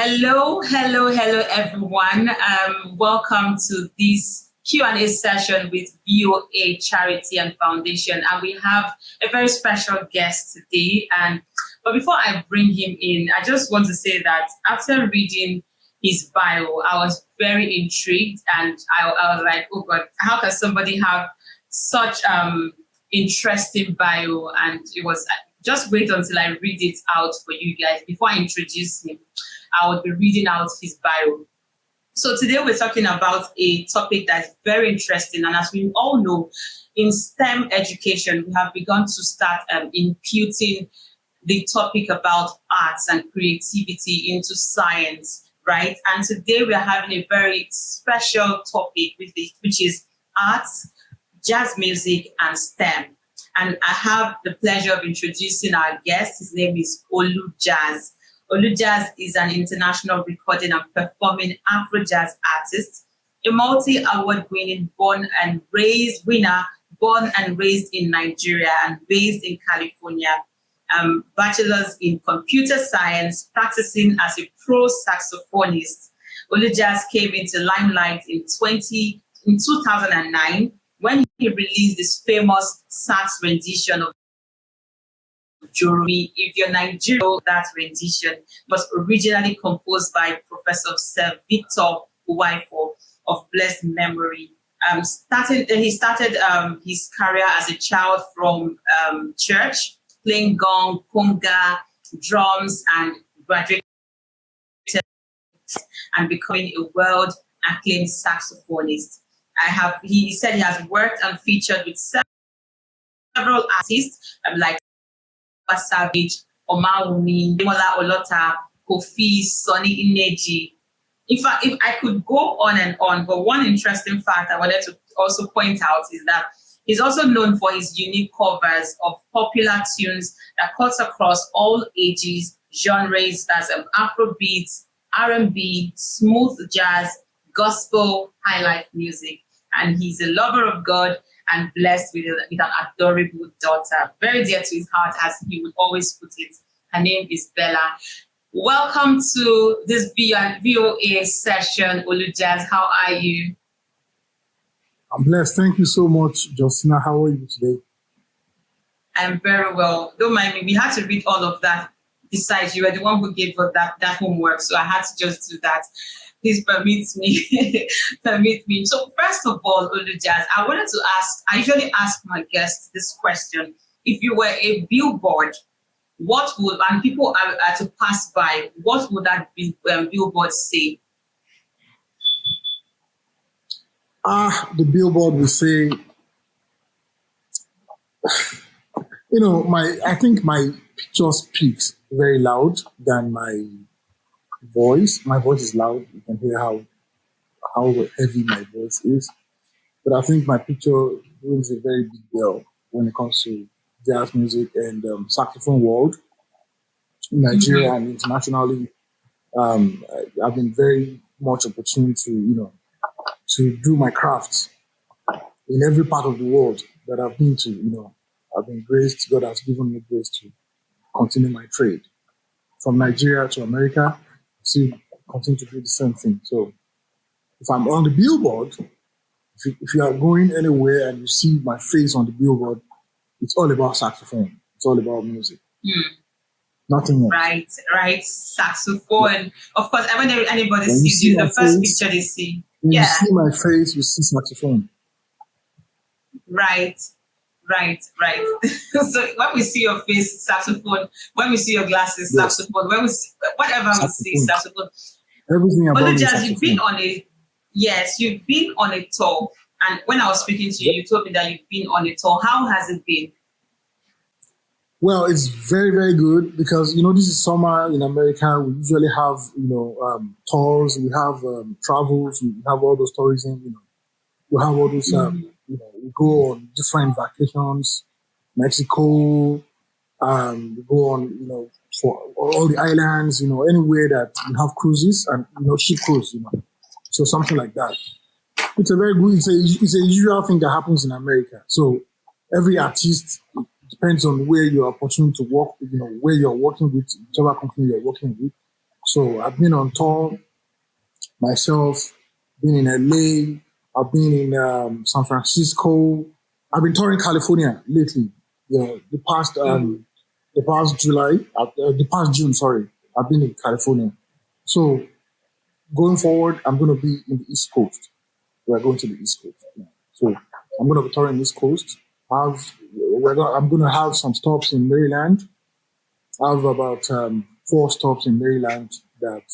Hello, everyone. Welcome to this Q&A session with VOA Charity and Foundation. And we have a very special guest today. But before I bring him in, I just want to say that after reading his bio, I was very intrigued. And I was like, oh God, how can somebody have such interesting bio? And it was just wait until I read it out for you guys. Before I introduce him, I would be reading out his bio. So today we're talking about a topic that's very interesting. And as we all know, in STEM education, we have begun to start imputing the topic about arts and creativity into science, right? And today we're having a very special topic, which is arts, jazz music, and STEM. And I have the pleasure of introducing our guest. His name is Olujazz. Olujazz is an international recording and performing Afro-Jazz artist, a multi-award winning born and raised in Nigeria and based in California. Bachelor's in computer science, practicing as a pro saxophonist. Olujazz came into limelight in 2009 when he released this famous sax rendition of Joromi. If you're Nigerian, that rendition was originally composed by Professor Sir Victor Uwaifo of blessed memory. He started his career as a child from church, playing gong, conga, drums, and graduated and becoming a world acclaimed saxophonist. He said he has worked and featured with several artists like Savage, Omawumi, Demola Olota, Kofi, Sonny Ineji. In fact, if I could go on and on, but one interesting fact I wanted to also point out is that he's also known for his unique covers of popular tunes that cuts across all ages, genres, as Afrobeats, R&B, smooth jazz, gospel, highlife music. And he's a lover of God and blessed with an adorable daughter, very dear to his heart, as he would always put it. Her name is Bella. Welcome to this VOA session, Olujazz. How are you? I'm blessed. Thank you so much, Justina. How are you today? I'm very well. Don't mind me. We had to read all of that. Besides, you were the one who gave us that homework, so I had to just do that. Please permit me. So first of all, Olujazz, I usually ask my guests this question. If you were a billboard, and people are to pass by, what would that billboard say? The billboard will say, I think my picture speaks very loud than my voice. My voice is loud. You can hear how heavy my voice is. But I think my picture rings a very big bell when it comes to jazz music and saxophone world in Nigeria and internationally. I've been very much opportune to do my craft in every part of the world that I've been to. I've been graced. God has given me grace to continue my trade from Nigeria to America. To continue to do the same thing. So if I'm on the billboard, if you are going anywhere and you see my face on the billboard, it's all about saxophone. It's all about music. Nothing else. Right. Saxophone. Yeah. Of course, whenever anybody sees you, the first picture they see. When you see my face, you see saxophone. Right. So when we see your face, saxophone. When we see your glasses, yes. Saxophone. When we see, whatever saxophone. We see, saxophone. Everything about Olujazz, you've been on a tour. And when I was speaking to you, you told me that you've been on a tour. How has it been? Well, it's very, very good because, this is summer in America. We usually have, tours. We have travels. We have all those tourism. We have all those. We go on different vacations, Mexico. We go on, for all the islands. Anywhere that we have cruises and ship cruise. So something like that. It's a very good. It's a usual thing that happens in America. So every artist. Depends on where you're opportunity to work, where you're working with, whichever company you're working with. So I've been on tour myself, been in LA, I've been in San Francisco, I've been touring California lately. The past July, the past June, sorry, I've been in California. So going forward, I'm going to be in the East Coast. We're going to the East Coast. Yeah. So I'm going to be touring East Coast. I'm going to have some stops in Maryland. I have about 4 stops in Maryland that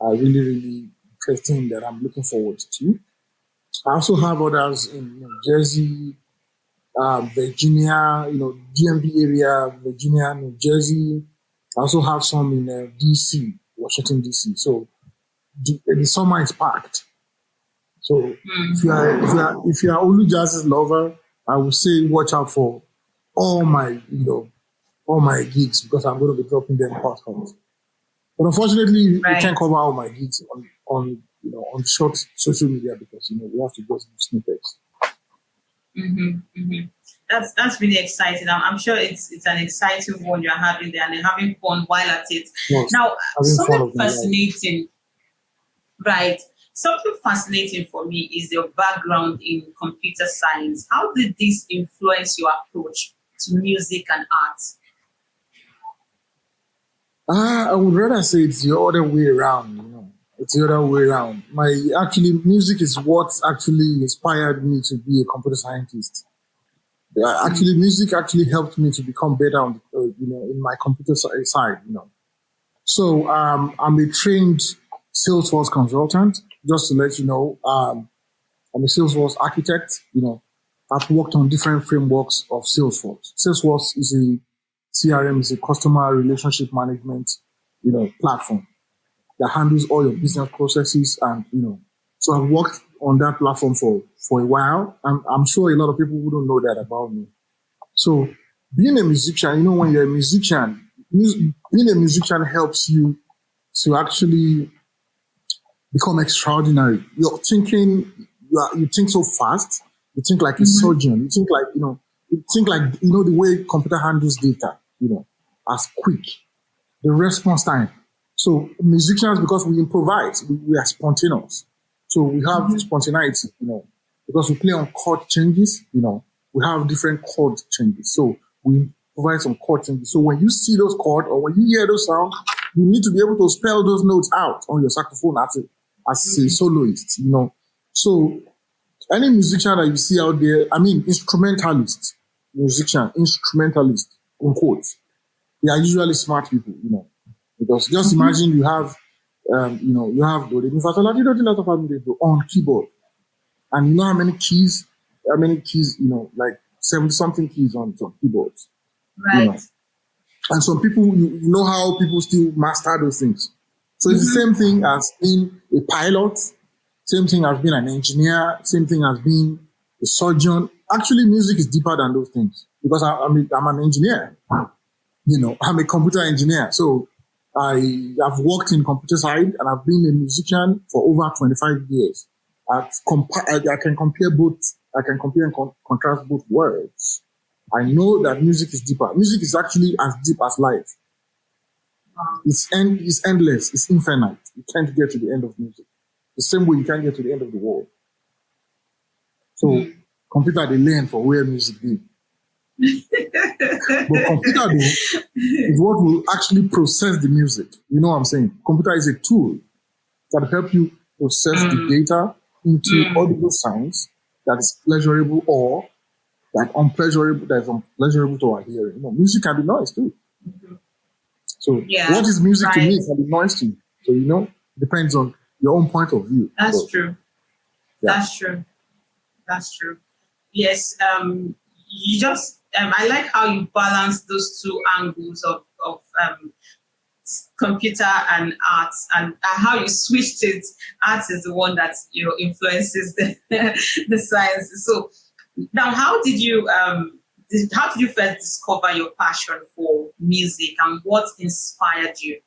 are really, really interesting that I'm looking forward to. I also have others in Jersey, Virginia, DMV area, Virginia, New Jersey. I also have some in DC, Washington DC. So the summer is packed. So if you are Olujazz's lover, I would say watch out for all my gigs because I'm going to be dropping them hot. But unfortunately, we can't cover all my gigs on short social media because we have to go to snippets. That's really exciting. I'm sure it's an exciting one you're having there and you're having fun while at it. Yes, now, something fascinating, right? Something fascinating for me is your background in computer science. How did this influence your approach to music and art? I would rather say it's the other way around. It's the other way around. Music is what actually inspired me to be a computer scientist. Music actually helped me to become better on, in my computer side. So I'm a trained Salesforce consultant. Just to let you know, I'm a Salesforce architect. I've worked on different frameworks of Salesforce. Salesforce is a CRM, is a customer relationship management, platform that handles all your business processes. And, so I've worked on that platform for a while. And I'm sure a lot of people wouldn't know that about me. So being a musician, when you're a musician, being a musician helps you to actually become extraordinary. You're thinking, you think so fast. You think like a surgeon. You think like, the way computer handles data, as quick. The response time. So musicians, because we improvise, we are spontaneous. So we have spontaneity, because we play on chord changes, we have different chord changes. So we provide some chord changes. So when you see those chords or when you hear those sounds, you need to be able to spell those notes out on your saxophone as a soloist, So any musician that you see out there, instrumentalist, in quotes, they are usually smart people, because just imagine you have do re mi fa sol la ti do ti la so fa mi re do on keyboard, and you know how many keys, like 70 something keys on some keyboards, right? And some people, you know how people still master those things. So it's the same thing as being a pilot, same thing as being an engineer, same thing as being a surgeon. Actually, music is deeper than those things because I'm an engineer. I'm a computer engineer. So I've worked in computer side and I've been a musician for over 25 years. I can compare and contrast both words. I know that music is deeper. Music is actually as deep as life. It's endless. It's infinite. You can't get to the end of music. The same way you can't get to the end of the world. So computer, they learn for where music is. But computer is what will actually process the music. You know what I'm saying? Computer is a tool that help you process the data into audible sounds that is pleasurable or that is unpleasurable to our hearing. Music can be noise too. So what is music to me can be noise to you. So it depends on your own point of view. That's true. Yeah. That's true. Yes. You just I like how you balance those two angles of computer and arts, and how you switched it. Art is the one that influences the sciences. So now, how did you first discover your passion for music, and what inspired you?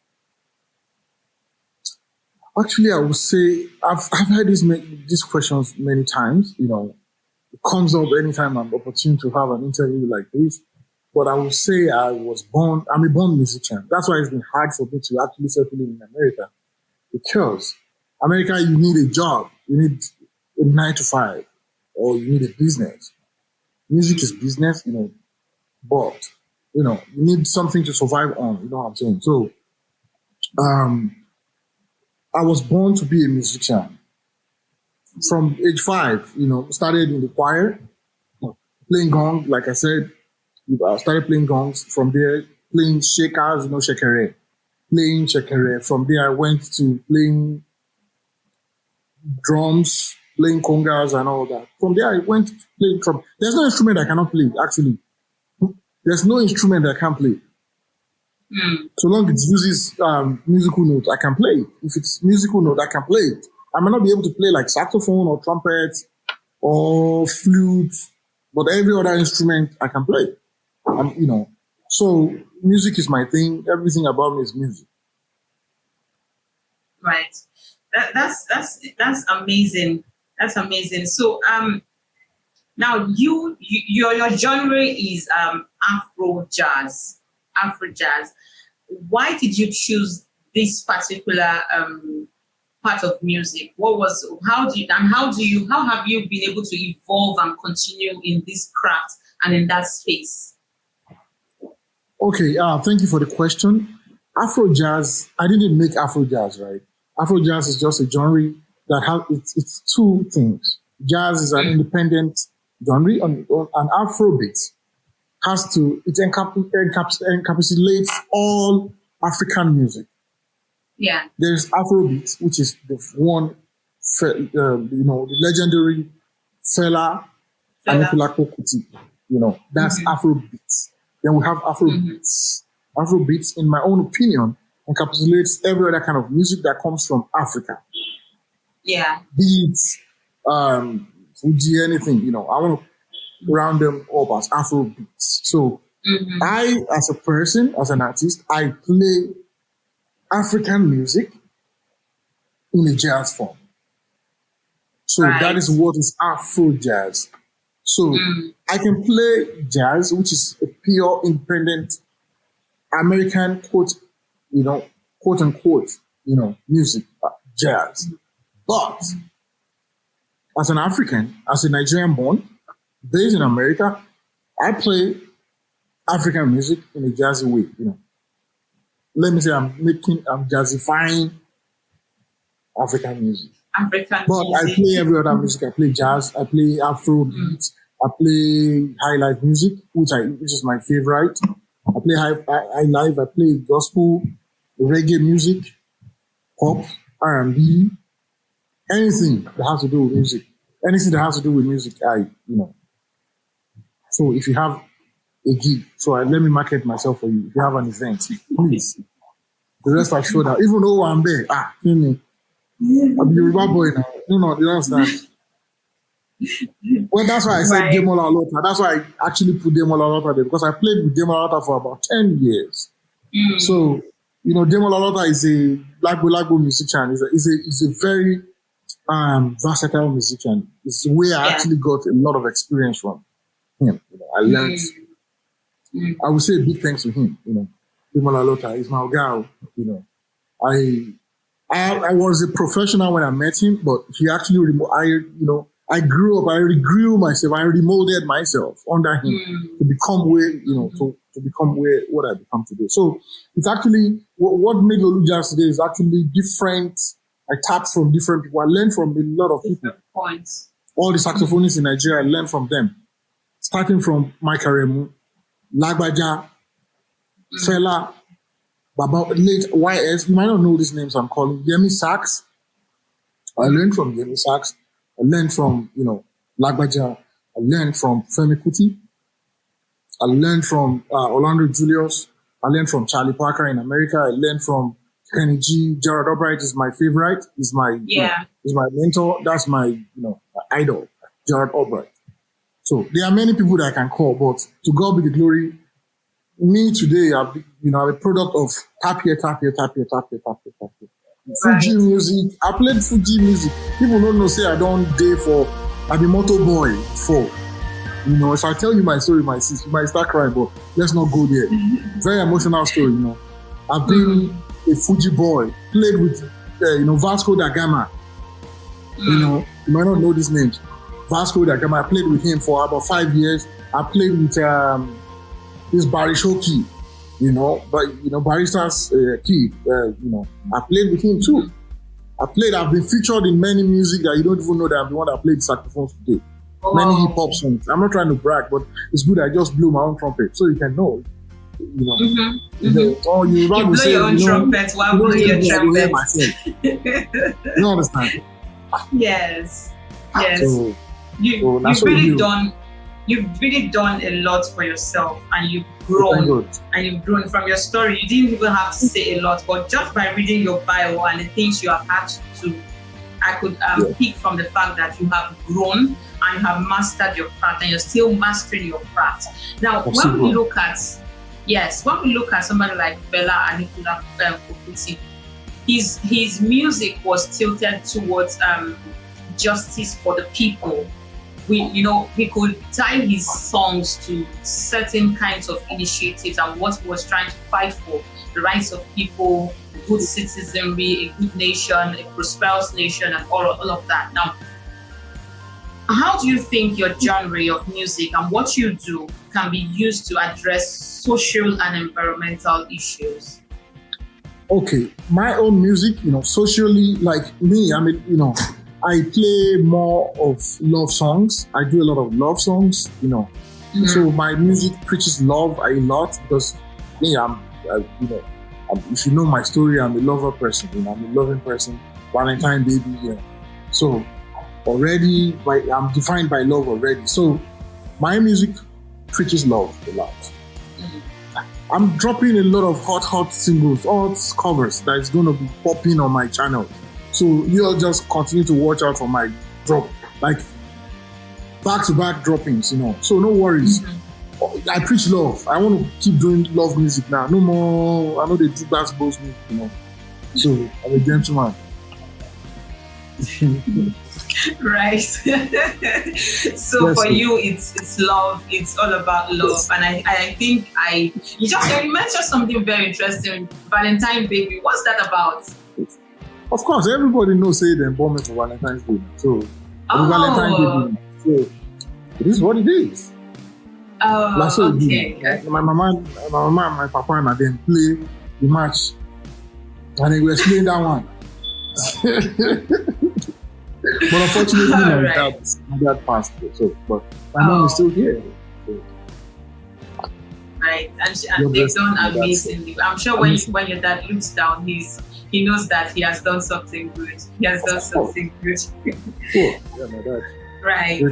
Actually, I would say I've had these questions many times. It comes up anytime I'm opportune to have an interview like this. but I would say I'm a born musician. That's why it's been hard for me to actually settle in America. Because America, you need a job. You need a 9 to 5, or you need a business. Music is business, but, you need something to survive on. You know what I'm saying? So, I was born to be a musician. From age 5, started in the choir, playing gong, like I said. I started playing gongs. From there, playing shakers, shekere. Playing shekere. From there, I went to playing drums, playing congas and all that. From there, I went to playing trumpet. There's no instrument I cannot play, actually. There's no instrument I can't play. So long it uses musical notes, I can play it. If it's musical note, I can play it. I might not be able to play like saxophone or trumpet or flute, but every other instrument I can play. So music is my thing. Everything about me is music. Right. That's amazing. That's amazing. So now your genre is Afro-Jazz. Afro-Jazz. Why did you choose this particular part of music? How have you been able to evolve and continue in this craft and in that space? Okay, thank you for the question. Afro-Jazz, I didn't make Afro-Jazz, right? Afro-Jazz is just a genre that it's two things. Jazz is an independent genre, and Afrobeat encapsulates all African music. Yeah. There's Afrobeat, which is the one, the legendary Fela Anikulapo Kuti. That's Afrobeat. Then we have Afrobeats. Afrobeats, in my own opinion, encapsulates every other kind of music that comes from Africa. Yeah. Beats, Fuji, anything, I want to round them up as Afrobeats. So I, as a person, as an artist, I play African music in a jazz form. So that is what is Afro-Jazz. So I can play jazz, which is a pure independent American quote unquote, music, jazz. But as an African, as a Nigerian-born, based in America, I play African music in a jazzy way, Let me say I'm jazzifying African music. But I play every other music. I play jazz, I play Afrobeat, I play high life music, which is my favorite. I play high life, I play gospel, reggae music, pop, R&B, anything that has to do with music. Anything that has to do with music, So if you have a gig, let me market myself for you. If you have an event, please. The rest are sure that even though I'm there, I'm the Yoruba boy now. You understand? Well, that's why I said Demola Alota. That's why I actually put Demola Alota there, because I played with Demola Alota for about 10 years. So, Demola Alota is a Lagbo musician. He's a very versatile musician. It's where I actually got a lot of experience from him. I learned. I would say big thanks to him. Demola Alota is my guy. I was a professional when I met him, but he actually, I grew up, I regrew myself, I remolded myself under him to become where, to become what I become today. So it's actually, what made Olujazz today is actually different. I tapped from different people. I learned from a lot of people. Points. All the saxophonists in Nigeria, I learned from them. Starting from Mike Aremu, Lagbaja, Fela, Baba, late YS. You might not know these names I'm calling. Yemi Sax. I learned from Yemi Sax. I learned from, Lagbaja. I learned from Femi Kuti. I learned from Orlando Julius. I learned from Charlie Parker in America. I learned from Kenny G. Gerald Albright is my favorite. Is my mentor. That's my my idol, Gerald Albright. So there are many people that I can call, but to God be the glory. Me today, I'm a product of tap here. Fuji music. I played Fuji music. People don't know, say I don't day for, I be motor boy for. You know, if I tell you my story, my sis, you might start crying, but let's not go there. Very emotional story, you know. I've been a Fuji boy, played with, Vasco da Gama. You know, you might not know these names. Vasco da Gama, I played with him for about 5 years. I played with this Barry Shoki, you know, but, you know, Barista's kid, you know, I played with him too. I've been featured in many music that you don't even know that I'm the one that played saxophone today. Many hip hop songs. I'm not trying to brag, but it's good I just blew my own trumpet so you can know. You know, you blow your own trumpet while blowing your trumpet. You understand? Yes. You've really done a lot for yourself, and you've grown. And you've grown from your story. You didn't even have to say a lot, but just by reading your bio and the things you have had to do, I could pick from the fact that you have grown and you have mastered your craft, and you're still mastering your craft. Now, when we look at somebody like Fela Anikulapo Kuti, his music was tilted towards justice for the people. We could tie his songs to certain kinds of initiatives and what he was trying to fight for: the rights of people, good citizenry, a good nation, a prosperous nation, and all of that. Now, how do you think your genre of music and what you do can be used to address social and environmental issues? Okay, my own music, you know, socially, like me, I play more of love songs. I do a lot of love songs, you know. So my music preaches love a lot because me, if you know my story, I'm a lover person. You know, I'm a loving person. Valentine baby, you know. So already, I'm defined by love already. So my music preaches love a lot. I'm dropping a lot of hot singles, hot covers that is going to be popping on my channel. So you'll just continue to watch out for my drop, like back-to-back droppings, you know. So no worries. I preach love. I want to keep doing love music now. No more, I know they do basketball music, you know. So I'm a gentleman. Right. So for you, it's love. It's all about love. And I think you mentioned something very interesting. Valentine baby. What's that about? Of course, everybody knows they're born for Valentine's Day. So Valentine baby. So it is what it is. Okay. My mama and my papa and I then play the match, and they will explain that one. But unfortunately, my dad passed. So, but my mom is still here. So. Right, and they've done amazingly. I'm sure when your dad looks down, he knows that he has done something good. He has done something good. Cool. Yeah, my dad. Right.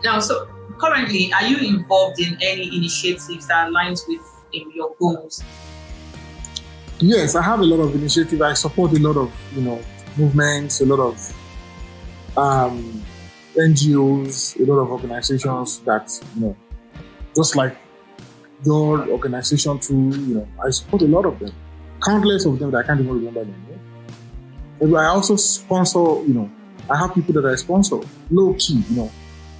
Now, so currently, are you involved in any initiatives that aligns with your goals? Yes, I have a lot of initiatives. I support a lot of movements, a lot of NGOs, a lot of organizations that just like your organization too. I support a lot of them. Countless of them that I can't even remember them. But I also sponsor, I have people that I sponsor, low key,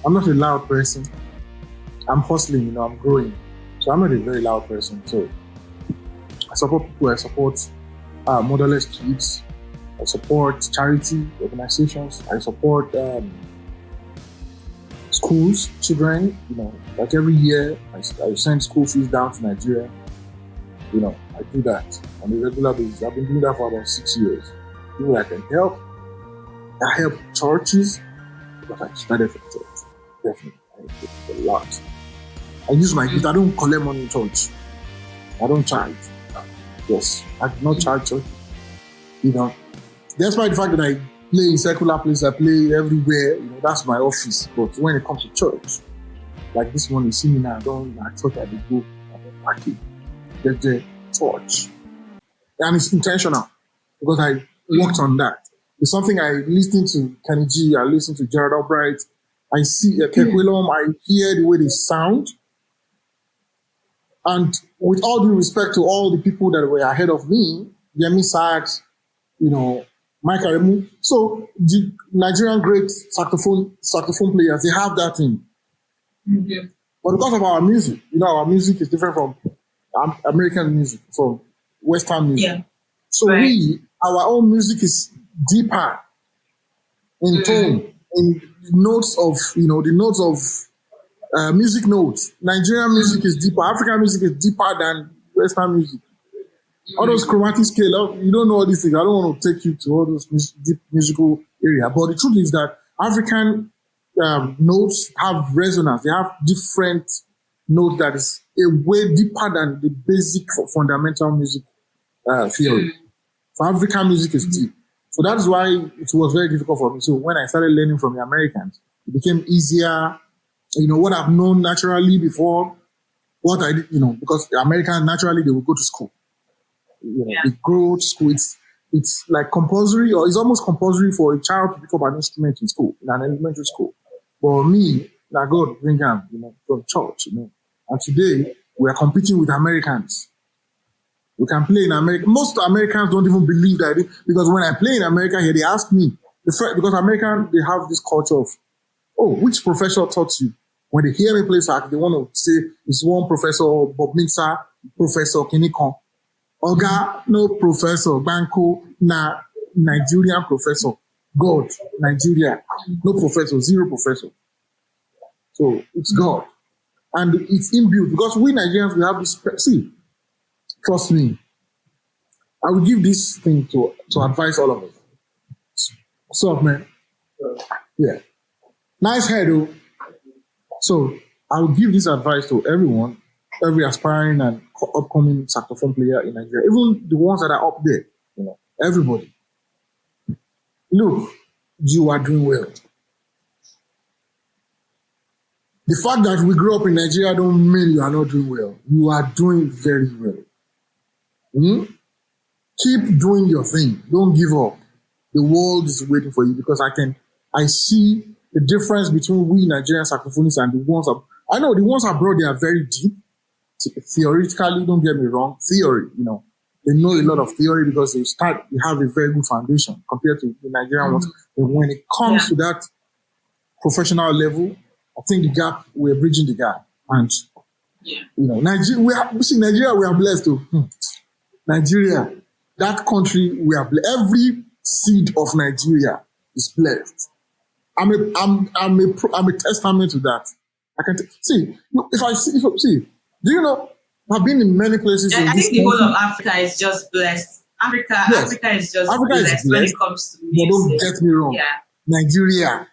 I'm not a loud person. I'm hustling, I'm growing. So I'm not a very loud person. So I support people, I support motherless kids, I support charity organizations, I support schools, children, like every year I send school fees down to Nigeria. I do that on a regular basis. I've been doing that for about 6 years. People I can help. I help churches because I started from church. Definitely. I help a lot. I use my gift. I don't collect money in church. I don't charge. Yes. I do not charge church. Despite the fact that I play in secular places, I play everywhere, that's my office. But when it comes to church, like this one, you see me now, I thought I would go, I don't pack it. The church. And it's intentional because I worked on that. It's something I listen to Kenny G, I listen to Jared Albright, I see Kekwilom, I hear the way they sound. And with all due respect to all the people that were ahead of me, Yemi Sachs, Mike Aremu. So the Nigerian great saxophone players, they have that thing. Mhm. But because of our music, our music is different from American music, from Western music. Yeah. So Right. our own music is deeper in tone, in notes of, the notes of music notes. Nigerian music is deeper. African music is deeper than Western music. All those chromatic scale, you don't know all these things. I don't want to take you to all those deep musical area. But the truth is that African notes have resonance. They have different notes that is a way deeper than the basic fundamental music theory. So African music is deep. So that's why it was very difficult for me. So when I started learning from the Americans, it became easier. What I've known naturally before, what I did, because the Americans naturally they will go to school. They go to school. It's like compulsory, or it's almost compulsory for a child to pick up an instrument in school, in an elementary school. But me, I God bring them, from church, And today we are competing with Americans. We can play in America. Most Americans don't even believe that, because when I play in America here, they ask me, because Americans, they have this culture of, which professor taught you? When they hear me play sax, they want to say, it's one professor, Bob Mixer, Professor Kinikon. Oga, no professor, Banco, Nigerian professor. God, Nigeria, no professor, zero professor. So it's God. And it's inbuilt, because we Nigerians, we have this, trust me, I will give this thing to advise all of us. What's up, man? Yeah. Nice head, though. So I will give this advice to everyone, every aspiring and upcoming saxophone player in Nigeria, even the ones that are up there, everybody. Look, you are doing well. The fact that we grew up in Nigeria don't mean you are not doing well. You are doing very well. Keep doing your thing. Don't give up. The world is waiting for you, because I see the difference between we Nigerian saxophonists and the ones I know the ones abroad, they are very deep. Theoretically, don't get me wrong, theory, they know a lot of theory because they have a very good foundation compared to the Nigerian ones. And when it comes to that professional level, I think we're bridging the gap. And, Nigeria, we are blessed too. Nigeria, that country, we are blessed. Every seed of Nigeria is blessed. I'm a testament to that. I can do you know, I've been in many places in I this think the country. whole of Africa is just blessed. Africa is just blessed when it comes to music. But don't get me wrong. Yeah. Nigeria.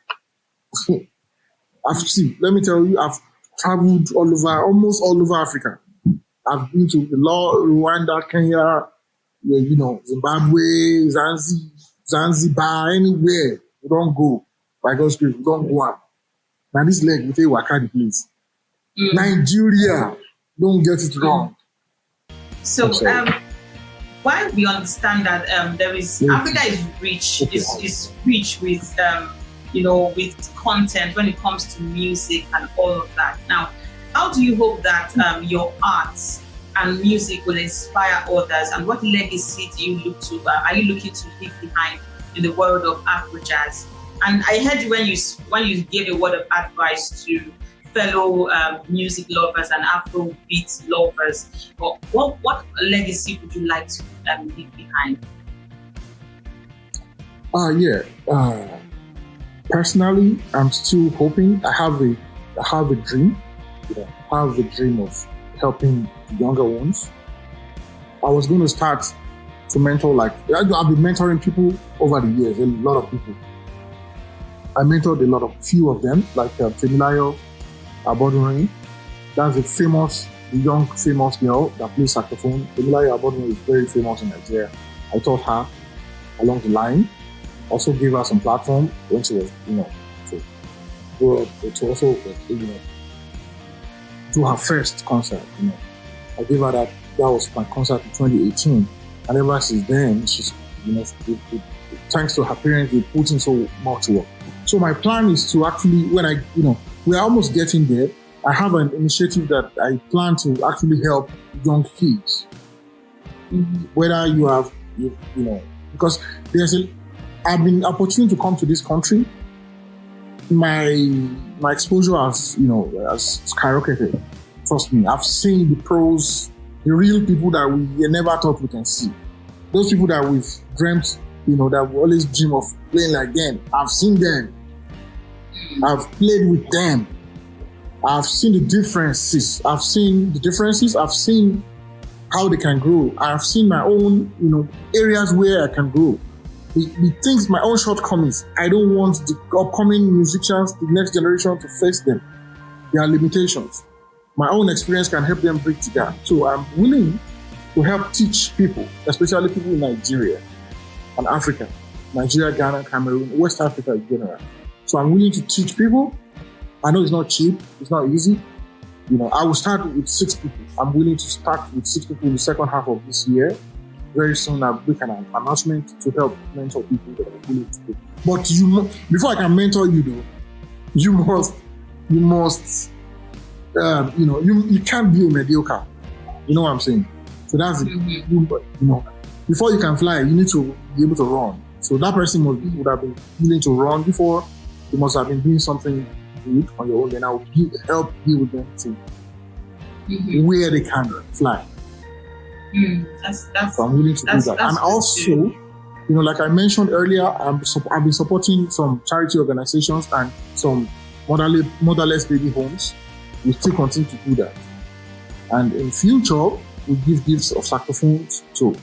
Let me tell you, I've traveled almost all over Africa. I've been to Rwanda, Kenya, Zimbabwe, Zanzibar, anywhere. We don't go. By God's grace, we don't go out. Now this leg, we take Wakadi, please. Nigeria, don't get it wrong. So, while we understand that Africa is rich, is rich with with content when it comes to music and all of that. Now, how do you hope that your arts and music will inspire others, and what legacy do you look to? Are you looking to leave behind in the world of Afro-Jazz? And I heard you when you gave a word of advice to fellow music lovers and Afrobeat lovers. But what legacy would you like to leave behind? Personally, I'm still hoping. I have a dream. I have the dream of helping the younger ones. I was going to start to mentor, I've been mentoring people over the years, a lot of people. I mentored few of them, like Temilayo Abodurin. That's the young famous girl that plays saxophone. Temilayo Abodurin is very famous in Nigeria. I taught her along the line. Also gave her some platform when she was, to also, do her first concert. I gave her that was my concert in 2018, and ever since then, she's, thanks to her parents, they put in so much work. So my plan is to actually, we're almost getting there. I have an initiative that I plan to actually help young kids. Whether you have, because I've been opportune to come to this country. my exposure has skyrocketed. Trust me, I've seen the pros, the real people that we never thought we can see. Those people that we've dreamt, that we always dream of playing like them. I've seen them. I've played with them. I've seen the differences. I've seen how they can grow. I've seen my own, areas where I can grow. The things, my own shortcomings. I don't want the upcoming musicians, the next generation, to face them. Their limitations. My own experience can help them bridge the gap. So I'm willing to help teach people, especially people in Nigeria and Africa, Nigeria, Ghana, Cameroon, West Africa in general. So I'm willing to teach people. I know it's not cheap, it's not easy. I will start with 6 people. I'm willing to start with 6 people in the second half of this year. Very soon I'll make an announcement to help mentor people that are willing to do. But before I can mentor you though, you must, you can't be a mediocre. You know what I'm saying? So that's before you can fly, you need to be able to run. So that person would have been willing to run before. You must have been doing something good on your own. Then I will help you with them to where they can fly. So I'm willing to do that. And also, like I mentioned earlier, I've been supporting some charity organizations and some motherless baby homes. We still continue to do that. And in future, we give gifts of saxophones to,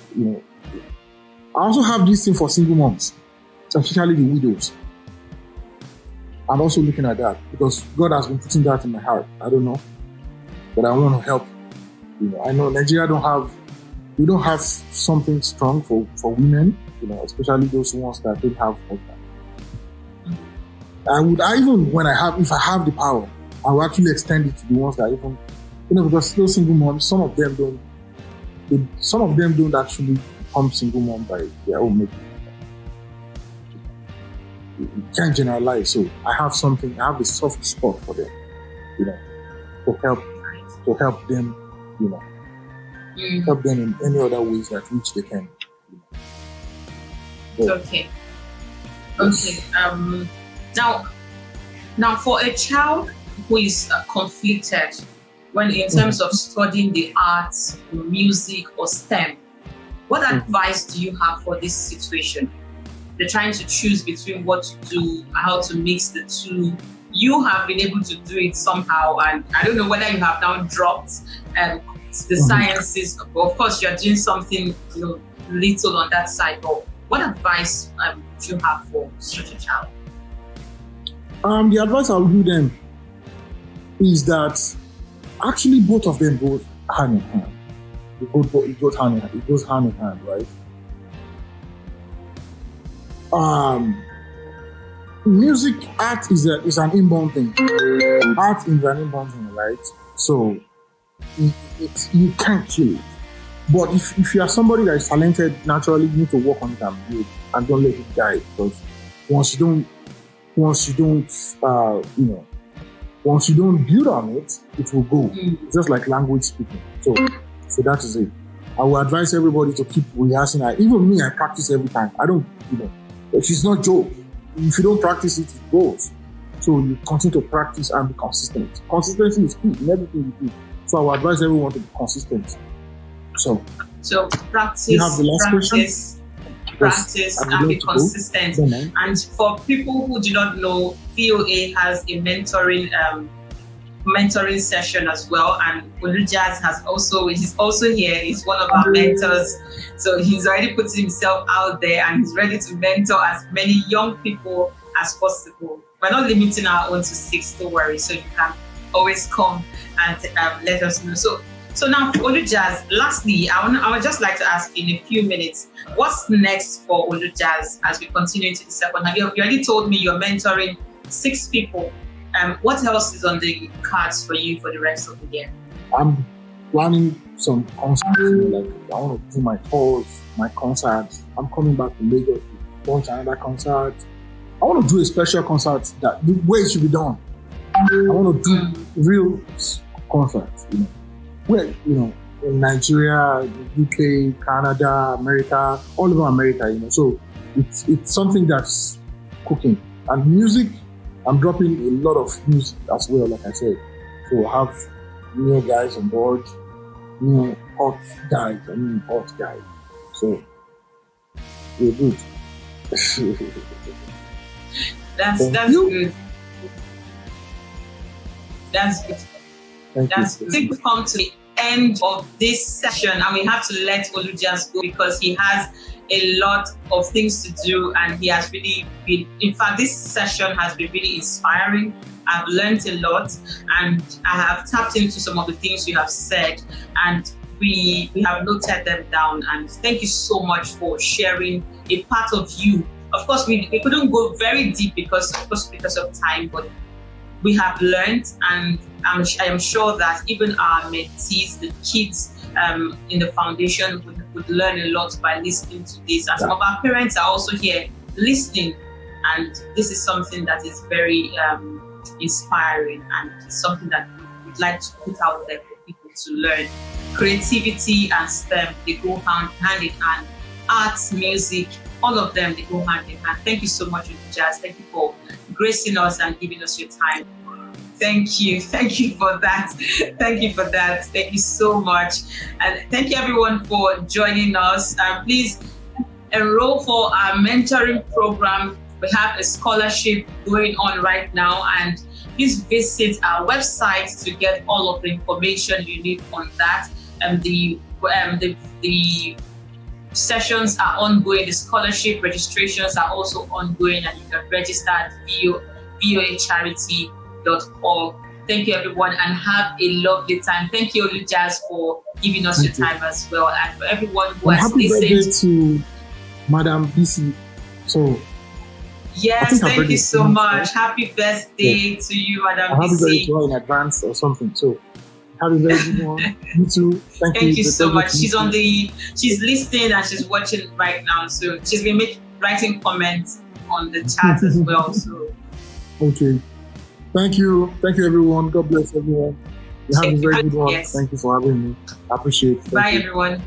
I also have this thing for single moms, especially the widows. I'm also looking at that because God has been putting that in my heart. I don't know, but I want to help. I know Nigeria we don't have something strong for women, especially those ones that don't have husband. If I have the power, I will actually extend it to the ones that even, because those single moms, some of them don't actually become single mom by their own making. You can't generalize. So I have a soft spot for them, to help them, help them in any other ways that which they can. Okay. Now for a child who is conflicted in terms of studying the arts, music, or STEM, what advice do you have for this situation? They're trying to choose between what to do, how to mix the two. You have been able to do it somehow, and I don't know whether you have now dropped the sciences. Of course, you're doing something little on that side. But what advice do you have for such a child? The advice I would give them is that actually both of them go hand in hand. It goes hand in hand, right? Music, art is an inborn thing. Art is an inborn thing, right? So you can't kill it. But if you are somebody that is talented, naturally you need to work on it and build, and don't let it die. Because once you don't build on it, it will go. Just like language speaking. So that is it. I will advise everybody to keep rehearsing. Even me, I practice every time. I don't, it's not joke. If you don't practice it, it goes. So you continue to practice and be consistent. Consistency is key in everything you do. So I will advise everyone to be consistent. So practice, you have the last practice and be consistent. And for people who do not know, VOA has a mentoring session as well, and Olujazz he's also here. He's one of our mentors, so he's already put himself out there and he's ready to mentor as many young people as possible. We're not limiting our own to 6, don't worry. So you can always come and let us know. So now for Olujazz, lastly, I would just like to ask in a few minutes, what's next for Olujazz as we continue into the second half? You already told me you're mentoring 6 people. What else is on the cards for you for the rest of the year? I'm planning some concerts. I want to do my tours, my concerts. I'm coming back to Lagos to launch another concert. I want to do a special concert that the way it should be done. I want to do real concerts, where, in Nigeria, UK, Canada, America, all over America, So it's something that's cooking. And music I'm dropping a lot of music as well, like I said. So I have new guys on board, new hot guys, hot guys. So we're good. That's good. That's good. Thank you. I think we've come to the end of this session, and we have to let Olujazz go because he has a lot of things to do, and he has really been, in fact, this session has been really inspiring. I've learned a lot, and I have tapped into some of the things you have said, and we have noted them down. And thank you so much for sharing a part of you. Of course, we couldn't go very deep because of time, but we have learned, and I am sure that even our mentees, the kids in the foundation, would learn a lot by listening to this. And some of our parents are also here listening, and this is something that is very inspiring, and something that we'd like to put out there for people to learn. Creativity and STEM, they go hand in hand. Arts, music, all of them, they go hand in hand. Thank you so much, Olujazz. Thank you for gracing us and giving us your time. Thank you for that. Thank you so much. And thank you everyone for joining us. Please enroll for our mentoring program. We have a scholarship going on right now, and please visit our website to get all of the information you need on that. And the sessions are ongoing. The scholarship registrations are also ongoing, and you can register at voacharity.org. Thank you, everyone, and have a lovely time. Thank you, Olujazz, for giving us your time as well, and for everyone who has listened. Happy birthday to Madam BC. So yes, thank you so much. Happy birthday to you, Madam BC. Happy birthday to her in advance or something. So happy birthday, one. You too. Thank you so much. She's listening and she's watching right now. So she's been writing comments on the chat as well. So okay. Thank you, everyone. God bless everyone. You have a very good one. Yes. Thank you for having me. I appreciate it. Bye, everyone.